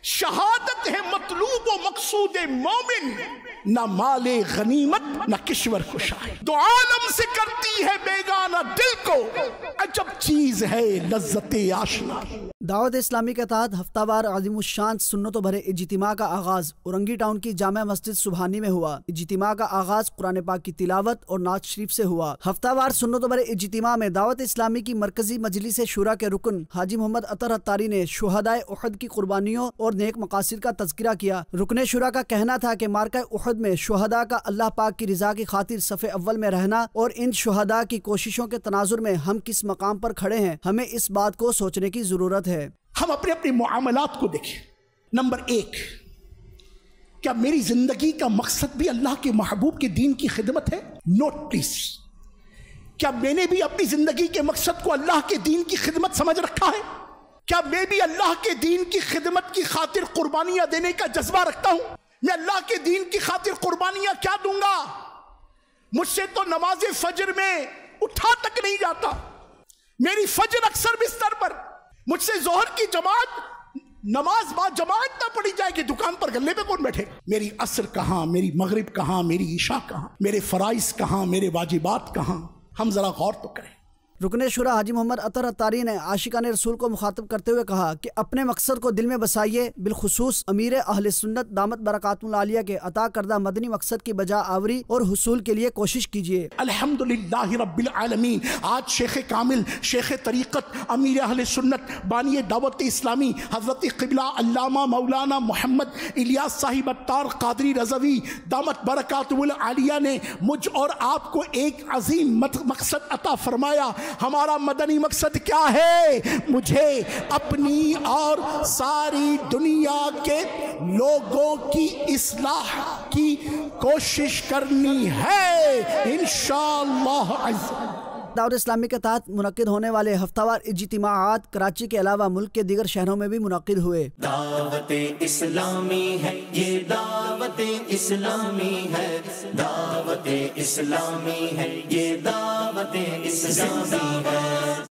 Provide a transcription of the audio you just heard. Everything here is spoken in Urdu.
شہادت ہے مطلوب و مقصود مومن، نہ مال غنیمت نہ کشور کشائی، دو عالم سے کرتی ہے بیگانہ دل کو، عجب چیز ہے لذت آشنا۔ دعوت اسلامی کے تحت ہفتہ وار عظیم الشان سنتوں بھرے اجتماع کا آغاز اورنگی ٹاؤن کی جامع مسجد سبحانی میں ہوا۔ اجتماع کا آغاز قرآن پاک کی تلاوت اور نعت شریف سے ہوا۔ ہفتہ وار سنتوں بھرے اجتماع میں دعوت اسلامی کی مرکزی مجلس شورا کے رکن حاجی محمد عطر عطاری نے شہدائے احد کی قربانیوں اور نیک مقاصد کا تذکرہ کیا۔ رکن شورا کا کہنا تھا کہ معرکہ احد میں شہداء کا اللہ پاک کی رضا کی خاطر صف اول میں رہنا اور ان شہداء کی کوششوں کے تناظر میں ہم کس مقام پر کھڑے ہیں، ہمیں اس بات کو سوچنے کی ضرورت ہے۔ ہم اپنے اپنے معاملات کو دیکھیں۔ نمبر 1، کیا میری زندگی کا مقصد بھی اللہ کے محبوب کے دین کی خدمت ہے؟ نوٹ پلیز، کیا میں نے بھی اپنی زندگی کے مقصد کو اللہ کے دین کی خدمت سمجھ رکھا ہے؟ کیا میں بھی اللہ کے دین کی خدمت کی خاطر قربانیاں دینے کا جذبہ رکھتا ہوں؟ میں اللہ کے دین کی خاطر قربانیاں کیا دوں گا؟ مجھ سے تو نماز فجر میں اٹھا تک نہیں جاتا، میری فجر اکثر بستر پر، مجھ سے ظہر کی جماعت نماز با جماعت نہ پڑھی جائے کہ دکان پر گلے پہ کون بیٹھے؟ میری عصر کہاں، میری مغرب کہاں، میری عشاء کہاں، میرے فرائض کہاں، میرے واجبات کہاں؟ ہم ذرا غور تو کریں۔ رکن شورا حاجی محمد عطر عطاری نے عاشقان رسول کو مخاطب کرتے ہوئے کہا کہ اپنے مقصد کو دل میں بسائیے، بالخصوص امیر اہل سنت دامت برکاتہ العالیہ کے عطا کردہ مدنی مقصد کی بجا آوری اور حصول کے لیے کوشش کیجیے۔ الحمدللہ رب العالمین۔ آج شیخ کامل، شیخ طریقت، امیر اہل سنت، بانی دعوت اسلامی حضرت قبلہ علامہ مولانا محمد الیاس صاحب عطار قادری رضوی دامت برکاتہ العالیہ نے مجھ اور آپ کو ایک عظیم مقصد عطا فرمایا۔ ہمارا مدنی مقصد کیا ہے؟ مجھے اپنی اور ساری دنیا کے لوگوں کی اصلاح کی کوشش کرنی ہے انشاءاللہ عز۔ دعوت اسلامی کے تحت منعقد ہونے والے ہفتہ وار اجتماعات کراچی کے علاوہ ملک کے دیگر شہروں میں بھی منعقد ہوئے۔ دعوت اسلامی ہے یہ، دعوت اسلامی ہے، دعوت اسلامی ہے یہ، دعوت اسلامی ہے۔